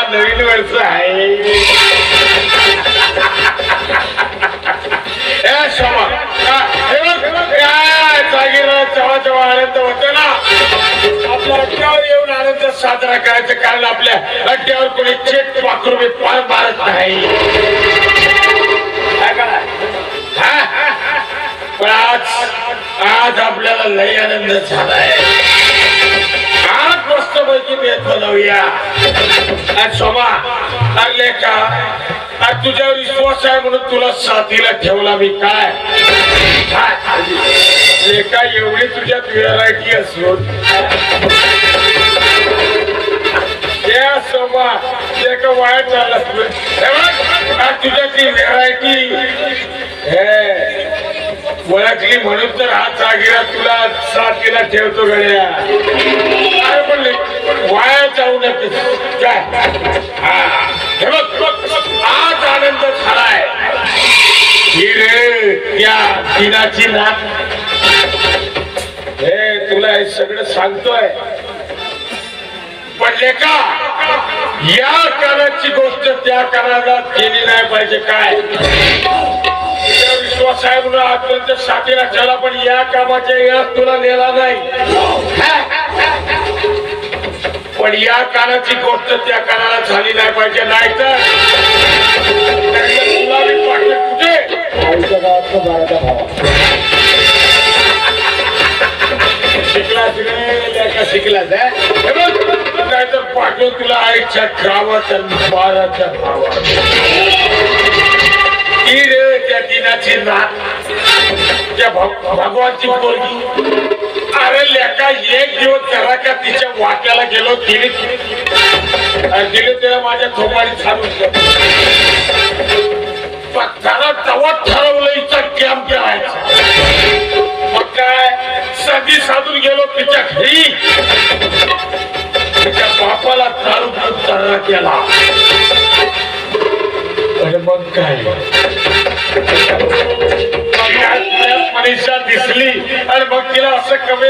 नवीन वर्ष आहे आनंद होतो ना आपल्या अड्ड्यावर येऊन आनंद साजरा करायचं कारण आपल्या अड्ड्यावर कोणी चेक पाखरू पार मारत नाही पण आज आपल्याला लय आनंद झालाय आज मस्त पैकी भेट बनवूया आज शोभा लागले का आज तुझ्यावर विश्वास आहे म्हणून तुला साथीला ठेवला मी काय एका एवढी तुझ्यात व्हेरायटी असून या शोभा एका वाईट झाला तुझ्या ती व्हेरायटी ओळखली म्हणून तर हा जागीरा तुला साथीला ठेवतो गड्या काय म्हणले वाया जाऊ नये काय आज आनंद झालाय ही रे त्या दिनाची नात हे तुला हे सगळं सांगतोय पण लेका या कानाची गोष्ट त्या कानाला केली नाही पाहिजे काय विश्वास आहे म्हणून आजपर्यंत साथीला ठेवला पण या कामाच्या यात तुला नेला नाही पण या कानाची गोष्ट त्या कानाला झाली नाही पाहिजे नाही तर तुला मी पाठवे कुठे शिकलास रे का शिकलास नाही तर पाठव तुला आईच्या गावाच्या बाराच्या भावात रे त्या दिनाची नात त्या भगवानची पोरगी अरे लेका एक दिवस जरा का तिच्या वाट्याला गेलो दिली तेव्हा माझ्या थोपाडी छान त्याला तेव्हा ठरवलं इथं कॅम्प करायचा मग काय सदी साधून गेलो तिच्या घरी तिच्या बापाला दारू चालना केला मग काय मनीषा दिसली आणि मग तिला असं कमी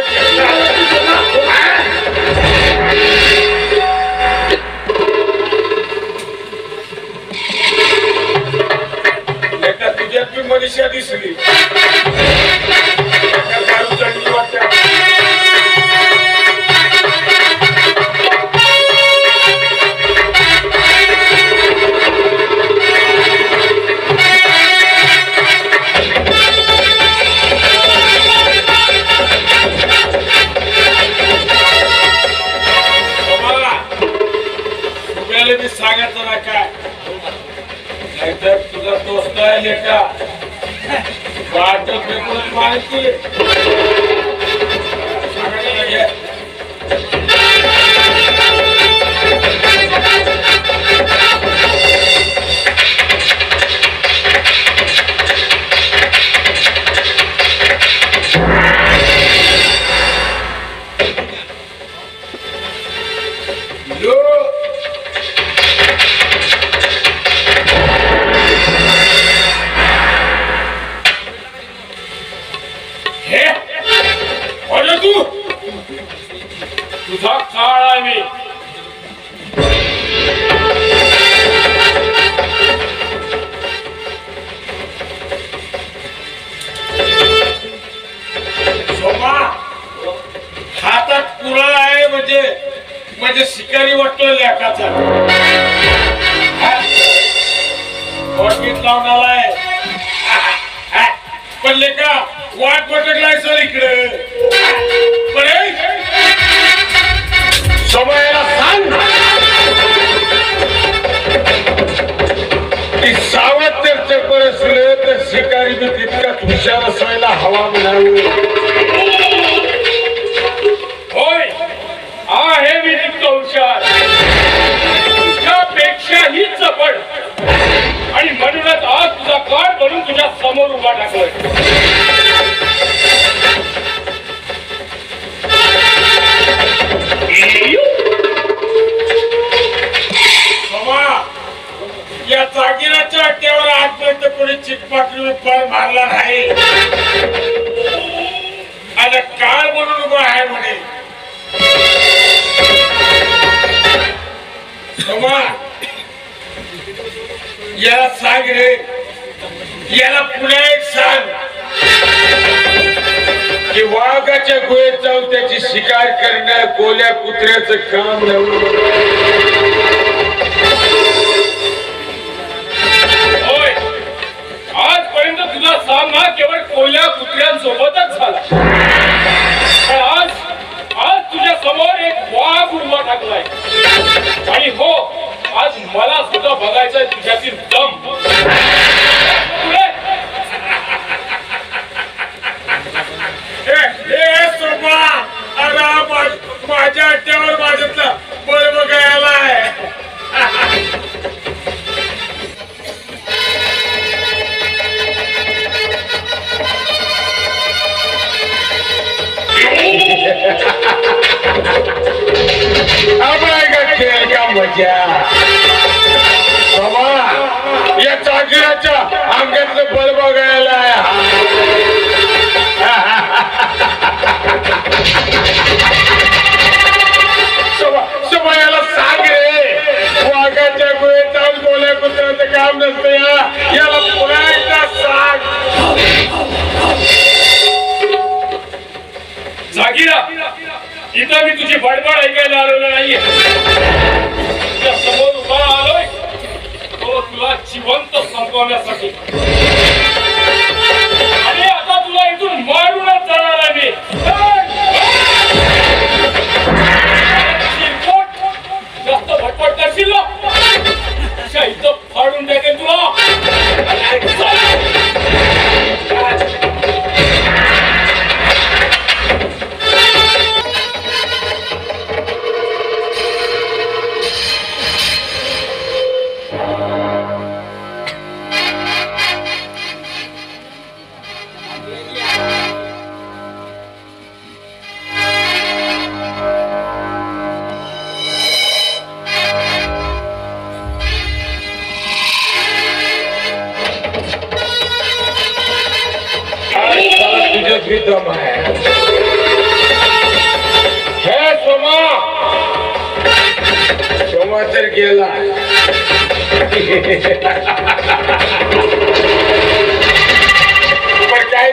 तुला मी सांगायचं ना काय नाहीतर तुझा दोस्त आहे लेखा वाटत बिलकुल माहिती तुझा काळ आहे मी हातात कुऱ्हाड आहे म्हणजे शिकारी वाटतो लेखाचा लावून आलाय पण लेखा वाट पटकलाय सर इकडे समयाला सांग की सावध चक्कर असले तर शिकारी बी तितकाच हुशार असायला हवा म्हणावी होय आहे मी तितका हुशार तुझ्यापेक्षाही चपळ आणि म्हणूनच आज तुझा काळ बनून तुझ्या समोर उभा टाकलाय या जागिराच्या अड्ड्यावर आजपर्यंत कोणी चिटपाटली पण मारला नाही आणि काळ म्हणून उभा आहे म्हणे याला सांग रे याला पुन्हा एक सांग की वाघाच्या गुहेत जाऊन त्याची शिकार करणं कोल्या कुत्र्याचं काम होय आजपर्यंत तुझा सामना केवळ कोल्या कुत्र्यांसोबतच झाला पण आज तुझ्या समोर एक वाघ उभा टाकलाय आणि हो आज मला सुद्धा बघायचंय तुझ्यातील दम माझ्या अड्ड्यावर माझ्यातला बळ बघायला आहे खेळ का मजा या चाकिराच्या अंगातलं बळ बघायला याला सांग रे वाघाच्या गुहेत जाऊन बोल्या कुत्र्याचं काम नसतं याला पुन्हा एकदा सांग जागिरा इथं मी तुझी बडबड ऐकायला आलेलो नाहीये तुझ्या समोर उभा आलोय तो तुला जिवंत संपवण्यासाठी आणि आता तुला इथून मारूनच जाणार आहे मी जास्त भटपट करशील ना इथं फाडून टाकेल तुला दम है सोमा तर गेला पण काय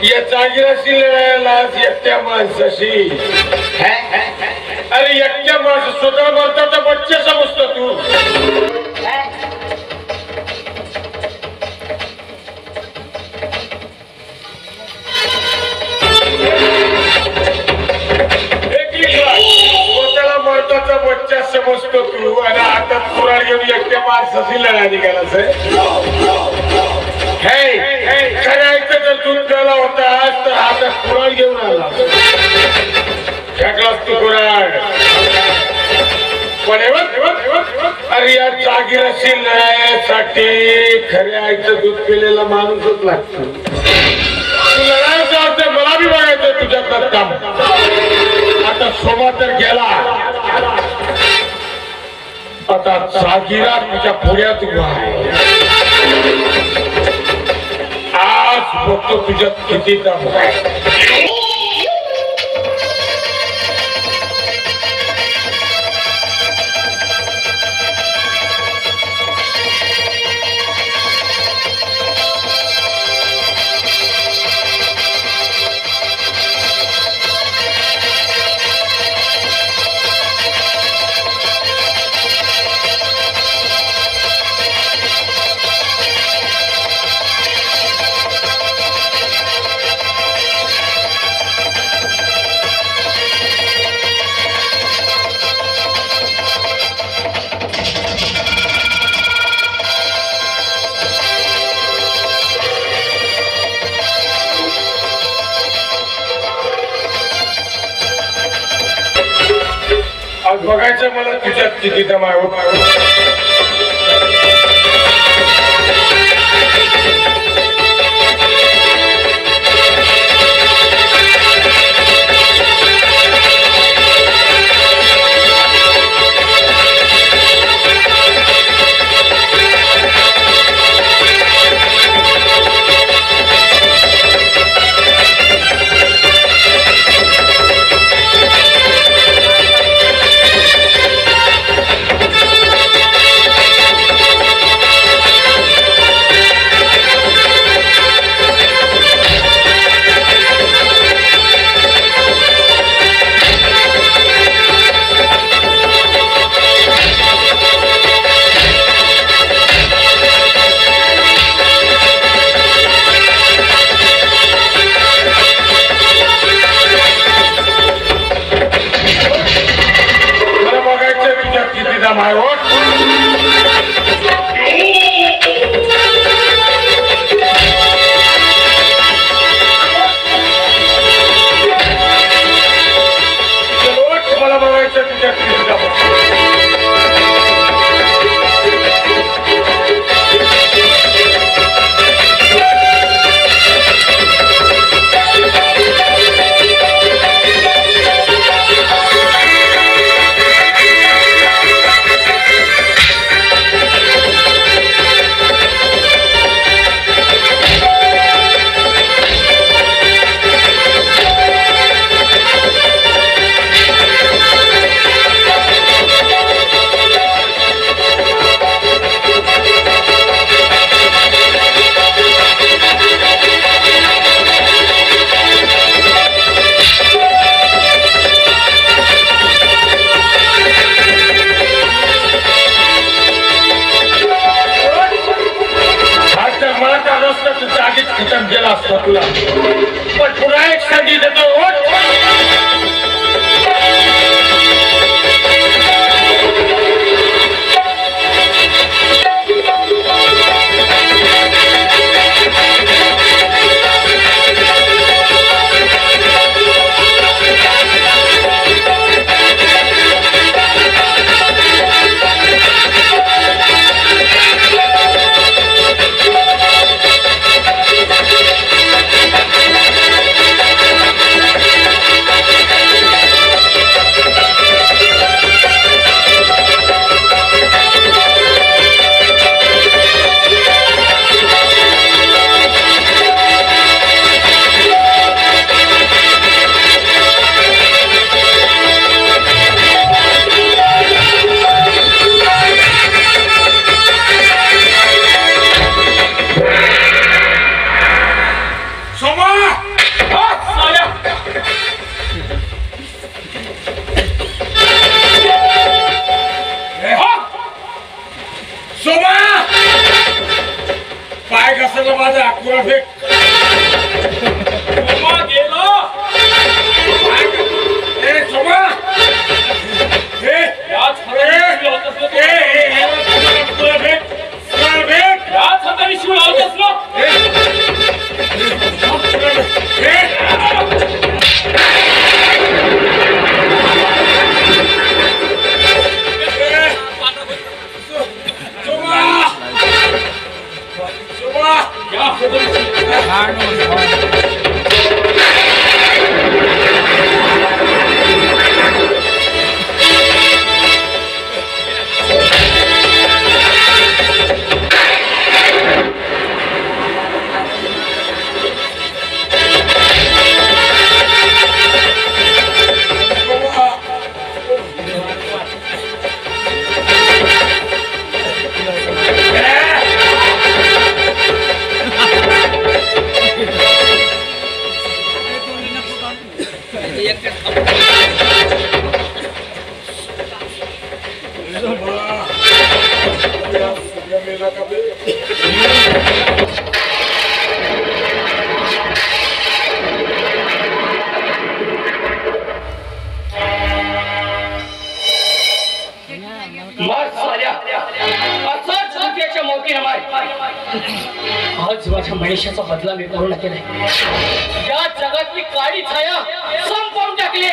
या जागिराशी लढायला एकट्या माणसाशी अरे एकट्या माणसं स्वतः बोलता बच्चे समजतो तू स्वतःचा बच्चा समजतो तू आणि आता कुराड घेऊन एकट्या माणसाची लढा निघालास खऱ्याचं जर दूध प्याला होतास तर आता कुराड घेऊन आला फेकलास तू कुराड पण अरे या जागीराशी लढायसाठी खऱ्या आईचं दूध पिलेला माणूसच लागतो तू लढायचं अर्थ मला बी बघायचं तुझ्याकडं काम आता सोमा तर गेला आता जागीरा तुझ्या पुढ्यात उभा आहे आज बघतो तुझ्यात किती दम आहे आज बघायचं मला तुझ्यात किती दम आहे आज माझ्या मनीषाचा बदला मी पूर्ण केलाय. या जगातली काळी छाया संपवून टाकली.